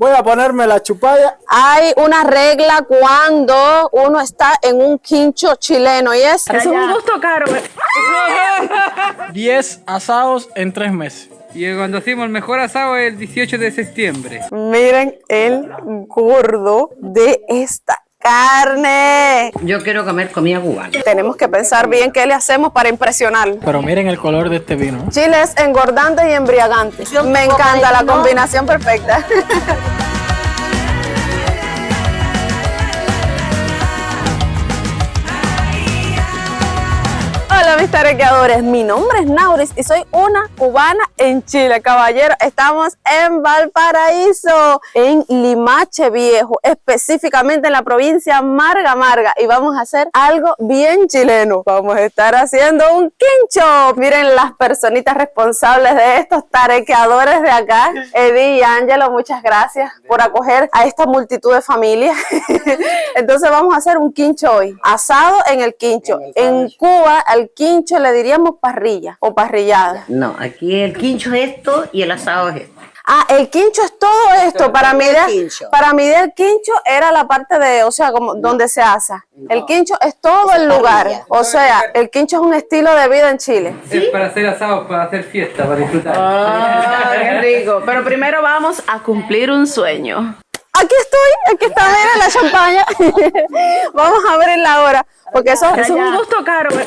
Voy a ponerme la chupalla. Hay una regla cuando uno está en un quincho chileno y es un gusto caro. 10 asados en 3 meses. Y cuando hacemos el mejor asado es el 18 de septiembre. Miren el gordo de esta carne. Yo quiero comer comida cubana. Tenemos que pensar bien qué le hacemos para impresionarlo. Pero miren el color de este vino. Chile es engordante y embriagante. Me encanta la combinación perfecta. Hola mis tarequeadores, mi nombre es Nauris y soy una cubana en Chile, caballero. Estamos en Valparaíso, en Limache Viejo, específicamente en la provincia Marga Marga, y vamos a hacer algo bien chileno. Vamos a estar haciendo un quincho. Miren las personitas responsables de estos tarequeadores de acá, Eddie y Ángelo, muchas gracias por acoger a esta multitud de familias. Entonces vamos a hacer un quincho hoy, asado en el quincho. En Cuba al quincho le diríamos parrilla o parrillada. No, aquí el quincho es esto y el asado es esto. Ah, el quincho es todo esto. Para mí el quincho era la parte de, o sea, como donde se asa. El quincho es todo el lugar. O sea, el quincho es un estilo de vida en Chile. Es para hacer asados, para hacer fiesta, para disfrutar. Oh, qué rico. Pero primero vamos a cumplir un sueño. Aquí está, miren la champaña. Vamos a ver en la hora, porque eso es un gusto caro. Miren,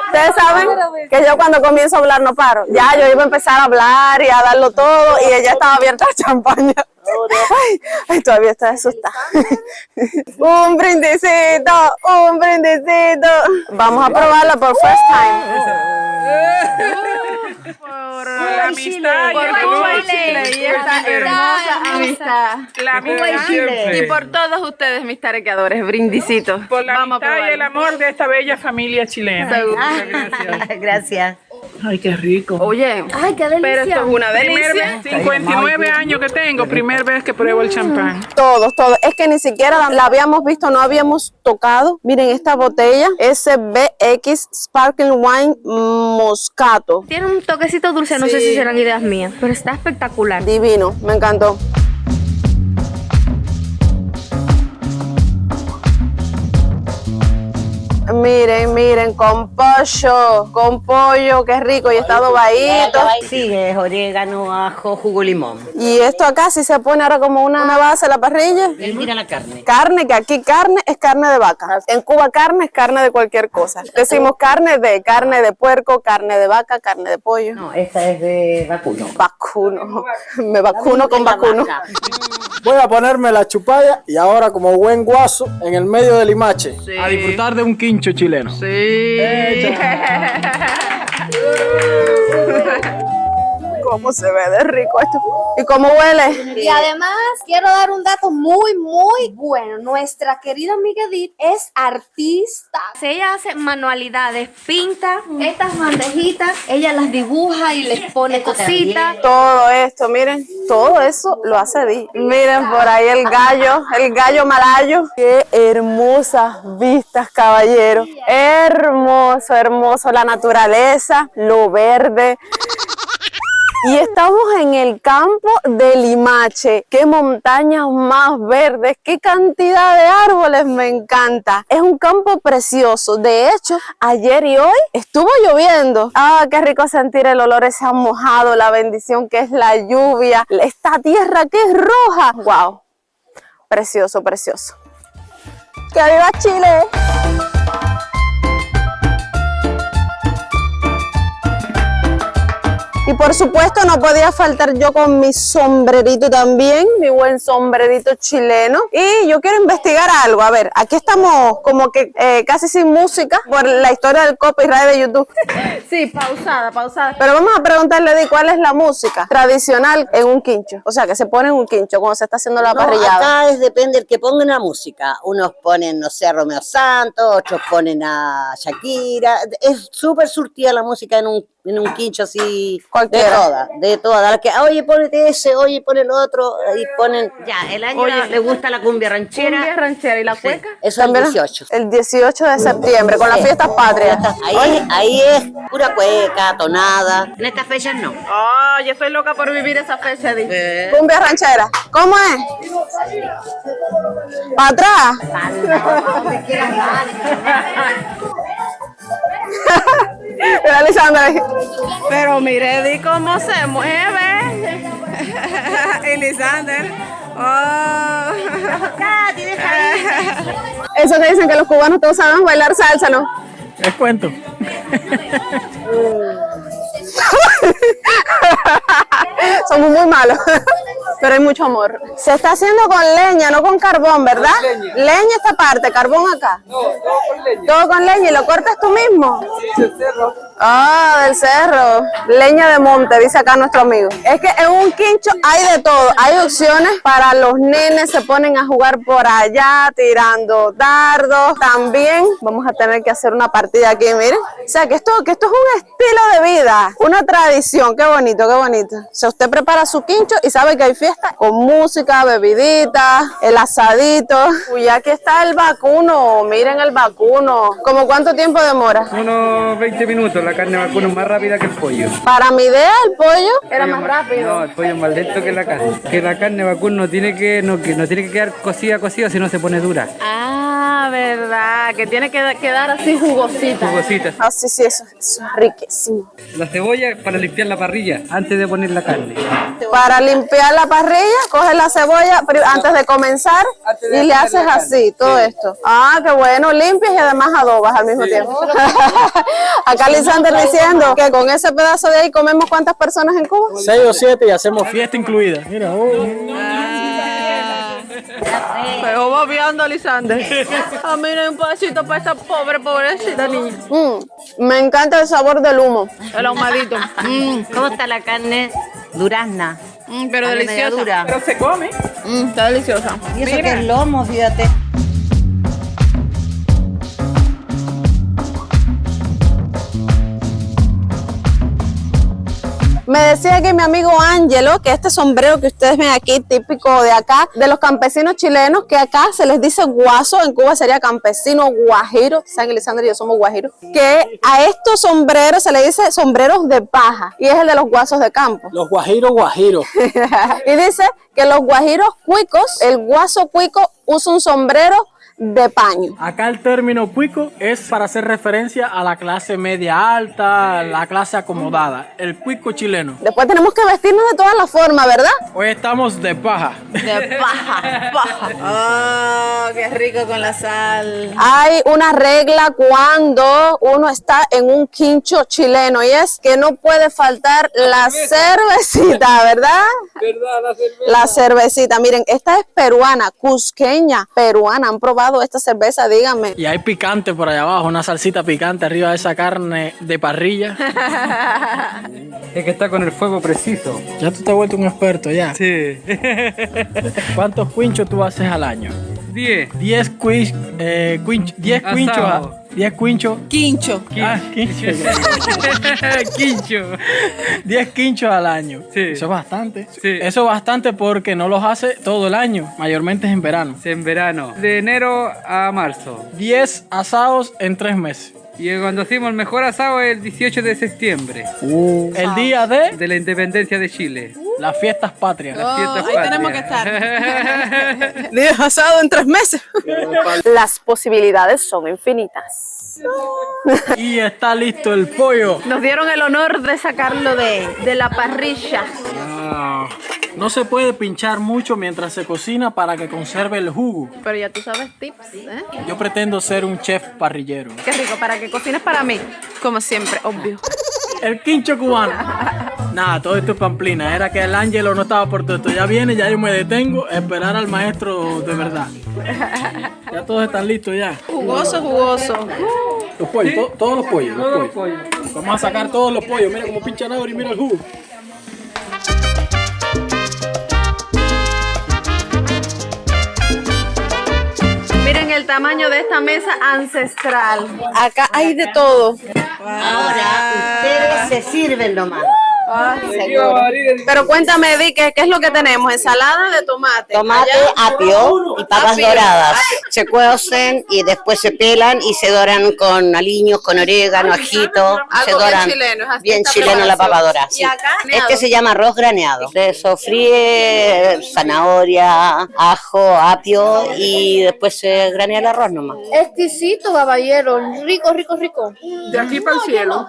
ustedes saben que yo cuando comienzo a hablar no paro. Ya yo iba a empezar a hablar y a darlo todo y ella estaba abierta la champaña. Ay, todavía está asustada. Un brindisito, un brindisito. Vamos a probarla por first time. Por la amistad y el amor de Chile y esta hermosa amistad. La amistad y por todos ustedes, mis tarequeadores, brindisitos. Por la amistad y el amor de esta bella familia chilena. Gracias. Ay, qué rico. Oye, ay, qué delicia. Pero esto es una delicia. 59 años que tengo, primera vez que pruebo el champán. Todos. Es que ni siquiera la habíamos visto, no habíamos tocado. Miren esta botella, SBX Sparkling Wine Moscato. Tiene un toquecito dulce, no sé si serán ideas mías, pero está espectacular. Divino, me encantó. Miren, con pollo, qué rico, y está adobadito. Sí, es orégano, ajo, jugo limón. Y esto acá sí se pone ahora como una base a la parrilla. Y mira la carne. Carne, que aquí carne es carne de vaca. En Cuba carne es carne de cualquier cosa. Decimos carne de puerco, carne de vaca, carne de pollo. No, esta es de vacuno. Vacuno. Me vacuno con vacuno. Voy a ponerme la chupalla y ahora como buen guaso en el medio del Limache a disfrutar de un quincho chileno. Sí. ¿Cómo se ve de rico esto? ¿Y cómo huele? Y además quiero dar un dato muy bueno. Nuestra querida amiga Edith es artista. Ella hace manualidades, pinta estas bandejitas, ella las dibuja y les pone cositas. Todo esto, miren, todo eso lo hace Edith. Miren por ahí el gallo malayo. Qué hermosas vistas, caballero. Hermoso, la naturaleza, lo verde. Y estamos en el campo de Limache. Qué montañas más verdes, qué cantidad de árboles, me encanta. Es un campo precioso. De hecho, ayer y hoy estuvo lloviendo. Ah, qué rico sentir el olor ese mojado, la bendición que es la lluvia, esta tierra que es roja. Wow, precioso. ¡Que viva Chile! Y por supuesto no podía faltar yo con mi sombrerito también, mi buen sombrerito chileno. Y yo quiero investigar algo. A ver, aquí estamos como que casi sin música por la historia del copyright de YouTube. Sí, pausada. Pero vamos a preguntarle de cuál es la música tradicional en un quincho. O sea, que se pone en un quincho cuando se está haciendo la parrillada. Acá depende del que ponga la música. Unos ponen, no sé, a Romeo Santos, otros ponen a Shakira. Es súper surtida la música en Viene un quincho así Cualquiera. de todas. La que, oye, ponete ese, oye, pon el otro, y ponen. Ya, el año le gusta la cumbia ranchera. Cumbia ranchera y la cueca. Eso es el 18. El 18 de septiembre, con las fiestas patrias. Ahí es pura cueca, tonada. En estas fechas no. Oh, yo estoy loca por vivir esa fecha, dice. Cumbia ranchera. ¿Cómo es? ¿Para atrás? Mira, Lisandra. Pero mire, di cómo se mueve. Elisander. Oh. Eso que dicen que los cubanos todos saben bailar salsa, ¿no? Les cuento. Somos muy malos, pero hay mucho amor. Se está haciendo con leña, no con carbón, ¿verdad? Leña esta parte, carbón acá. No, todo con leña. Todo con leña, ¿y lo cortas tú mismo? Sí, del cerro. Ah, del cerro. Leña de monte, dice acá nuestro amigo. Es que en un quincho hay de todo. Hay opciones para los nenes, se ponen a jugar por allá, tirando dardos. También vamos a tener que hacer una partida aquí, miren. O sea, que esto es un estilo de vida, una tradición. Qué bonito, qué bonito. O sea, usted prepara su quincho y sabe que hay fiesta con música, bebidita, el asadito. Uy, aquí está el vacuno. Miren el vacuno. ¿Cómo cuánto tiempo demora? Unos 20 minutos. La carne vacuno es más rápida que el pollo. Para mi idea, el pollo era más rápido. No, el pollo es más lento que la carne. Que la carne vacuno no tiene que quedar cocida, si no se pone dura. Ah, verdad, que tiene que quedar así jugosita. Jugosita. Ah, sí, sí, eso es riquísimo. La cebolla para limpiar la parrilla antes de poner la carne. Para limpiar la parrilla, coges la cebolla antes de comenzar y le haces así, todo esto. Ah, qué bueno, limpias y además adobas al mismo tiempo. Acá Lisander diciendo que con ese pedazo de ahí comemos ¿cuántas personas en Cuba? 6 o 7 y hacemos fiesta incluida. Mira, Pero va viendo, Lisander. Ah, mira, un pedacito para esa pobrecita niña. Me encanta el sabor del humo. El ahumadito. ¿Cómo está la carne? Durazna. Pero Carne media deliciosa. dura. Pero se come. Está deliciosa. Y eso que es lomo, fíjate. Me decía que mi amigo Ángelo, que este sombrero que ustedes ven aquí, típico de acá, de los campesinos chilenos, que acá se les dice guaso, en Cuba sería campesino guajiro, San Lisandro y yo somos guajiros, que a estos sombreros se le dice sombreros de paja, y es el de los guasos de campo. los guajiros. Y dice que los guajiros cuicos, el guaso cuico usa un sombrero de paño. Acá el término cuico es para hacer referencia a la clase media alta, la clase acomodada, el cuico chileno. Después tenemos que vestirnos de todas las formas, ¿verdad? Hoy estamos de paja. De paja, paja. Oh, qué rico con la sal. Hay una regla cuando uno está en un quincho chileno y es que no puede faltar la cervecita, ¿verdad? ¿Verdad? La cerveza. La cervecita, miren, esta es peruana, cusqueña, peruana. ¿Han probado esta cerveza? Díganme. Y hay picante por allá abajo, una salsita picante arriba de esa carne de parrilla. Es que está con el fuego preciso. Ya tú te has vuelto un experto ya. Sí. ¿Cuántos cuinchos tú haces al año? 10. 10 cuinchos. Asado. 10 cuinchos. Quincho. Ah, quinchos. Quincho. 10 quinchos al año. Sí. Eso es bastante. Sí. Eso es bastante porque no los hace todo el año. Mayormente es en verano. En verano. De enero a marzo. 10 asados en 3 meses. Y cuando hacemos el mejor asado es el 18 de septiembre. El día De la independencia de Chile. las fiestas patrias. Las fiestas ahí tenemos que estar. Días asado en 3 meses. Las posibilidades son infinitas. Y está listo el pollo. Nos dieron el honor de sacarlo de la parrilla. No se puede pinchar mucho mientras se cocina para que conserve el jugo. Pero ya tú sabes tips, ¿eh? Yo pretendo ser un chef parrillero. Qué rico, para que cocines para mí. Como siempre, obvio. El quincho cubano. Nada, todo esto es pamplina. Era que el Ángelo no estaba por todo esto. Ya viene, ya yo me detengo a esperar al maestro de verdad. Ya todos están listos ya. Jugoso, jugoso. Los pollos, todos los pollos. Vamos a sacar todos los pollos. Mira cómo pinchan ahora y mira el jugo. Miren el tamaño de esta mesa ancestral. Acá hay de todo. Ahora ustedes se sirven nomás. Pero cuéntame, Di, ¿qué es lo que tenemos? Ensalada de tomate. Tomate, apio y papas doradas. Se cuecen y después se pelan y se doran con aliños, con orégano, ajito. Se Algo bien doran chileno, es así bien esta chileno la papa dorada. Y Sí. acá, Este se llama arroz graneado. Se sofríe zanahoria, ajo, apio y después se granea el arroz nomás. Exquisito, caballero. Rico, rico, rico. De aquí para el cielo.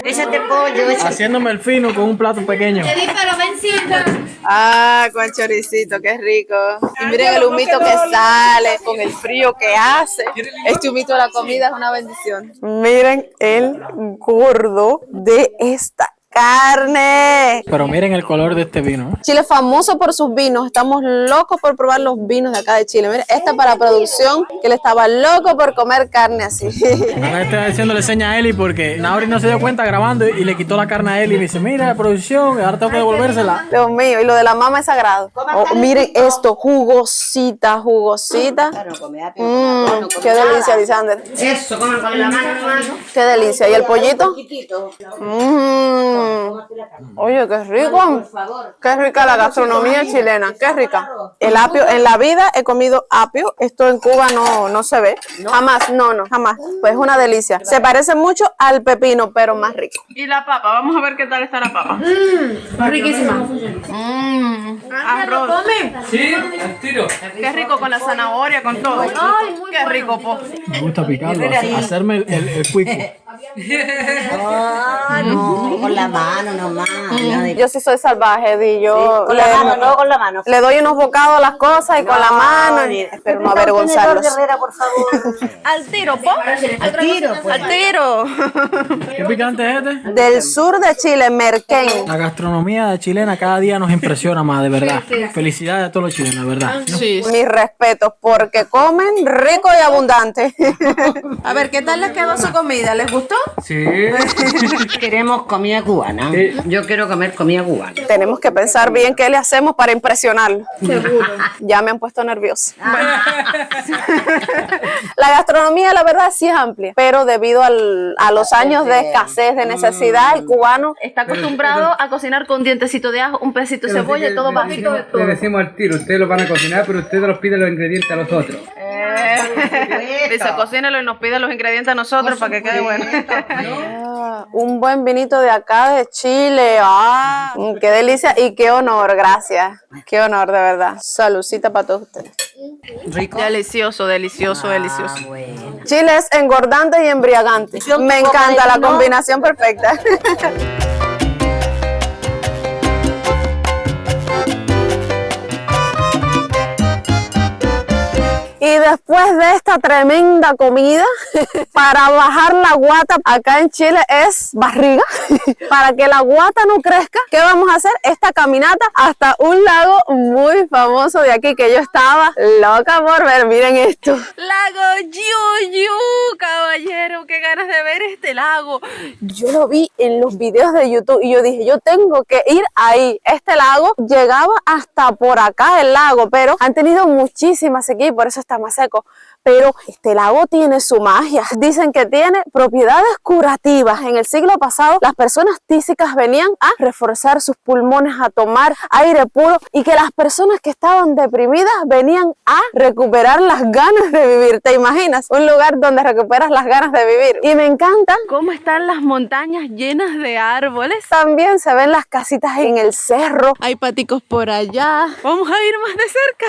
Échate pollo, échate. Haciéndome el fino con un plato pequeño. Pero ven, sienta. Ah, con choricito, qué rico. Y miren el humito que sale, con el frío que hace. Este humito de la comida es una bendición. Miren el gordo de esta carne. Pero miren el color de este vino. Chile es famoso por sus vinos. Estamos locos por probar los vinos de acá de Chile. Miren, esta para producción, que él estaba loco por comer carne así. Acá estoy haciéndole seña a Eli porque Nauri no se dio cuenta grabando y le quitó la carne a Eli y me dice, mira, producción, ahora tengo que devolvérsela. Dios mío, y lo de la mama es sagrado. Oh, miren esto, jugosita, jugosita. Qué delicia, Lisander. Eso, coman con la mano nomás. Qué delicia. ¿Y el pollito? Oye, qué rico. Qué rica la gastronomía chilena. Qué rica. El apio, en la vida he comido apio. Esto en Cuba no se ve. Jamás, no, jamás. Pues es una delicia. Se parece mucho al pepino, pero más rico. Y la papa, vamos a ver qué tal está la papa. Riquísima. Arroz. Sí, al tiro. Qué rico con la zanahoria, con todo. Qué rico, po. Me gusta picarlo, hacerme el cuico. No, con la mano nomás. Yo sí soy salvaje, Di. Yo Con la mano, todo con la mano. le doy unos bocados a las cosas y con la mano. Y espero no avergonzarlos. Herrera, por favor. Al tiro, po. Al tiro, pues. Al tiro. ¿Qué picante es este? Del sur de Chile, Merquén. La gastronomía chilena cada día nos impresiona más, de verdad. Felicidades a todos los chilenos, de verdad. Mis respetos, porque comen rico y abundante. A ver, ¿qué tal les quedó su comida? ¿Les gustó? Sí. Queremos comida cubana. Yo quiero comer comida cubana. Tenemos que pensar bien qué le hacemos para impresionarlo. Seguro. Ya me han puesto nerviosa. La gastronomía, la verdad, sí es amplia, pero debido a los años de escasez, de necesidad, el cubano Está acostumbrado a cocinar con un dientecito de ajo, un pedacito de cebolla y todo bajito de todo. Le decimos al tiro, ustedes lo van a cocinar, pero ustedes los piden los ingredientes a los otros. Dice, cocínelo y nos pide los ingredientes a nosotros para que quede bueno. un buen vinito de acá de Chile. Qué delicia y qué honor, gracias. Qué honor, de verdad. Saludcita para todos ustedes. Rico. Delicioso, delicioso, delicioso. Chile es engordante y embriagante. Me encanta la combinación perfecta. Y después de esta tremenda comida, para bajar la guata acá en Chile es barriga. Para que la guata no crezca, ¿qué vamos a hacer? Esta caminata hasta un lago muy famoso de aquí que yo estaba loca por ver. Miren esto. Lago Yuyu, caballero, qué ganas de ver este lago. Yo lo vi en los videos de YouTube y yo dije, yo tengo que ir ahí. Este lago llegaba hasta por acá el lago, pero han tenido muchísima sequía y por eso está más seco. Pero este lago tiene su magia. Dicen que tiene propiedades curativas. En el siglo pasado, las personas tísicas venían a reforzar sus pulmones, a tomar aire puro, y que las personas que estaban deprimidas venían a recuperar las ganas de vivir. ¿Te imaginas? Un lugar donde recuperas las ganas de vivir. Y me encanta ¿Cómo están las montañas llenas de árboles? también se ven las casitas en el cerro. Hay paticos por allá. Vamos a ir más de cerca.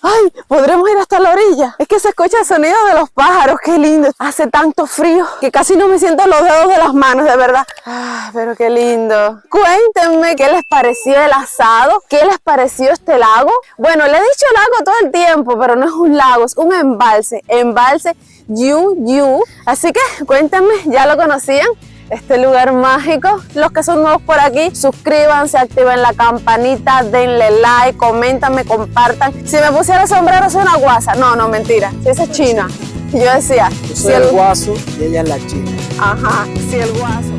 ¡Ay! ¿Podremos ir hasta la orilla? Es que se escucha el sonido de los pájaros. ¡Qué lindo! Hace tanto frío que casi no me siento los dedos de las manos, de verdad. ¡Ay, pero qué lindo! Cuéntenme qué les pareció el asado, qué les pareció este lago. Bueno, le he dicho lago todo el tiempo, pero no es un lago, es un embalse. Embalse Yuyu. Así que cuéntenme, ¿ya lo conocían? Este lugar mágico. Los que son nuevos por aquí, suscríbanse, activen la campanita, denle like, coméntame, compartan. Si me pusiera el sombrero soy una guasa. No, mentira. Si esa es china. Yo decía, Yo soy el guaso y ella es la china. Ajá, si el guaso.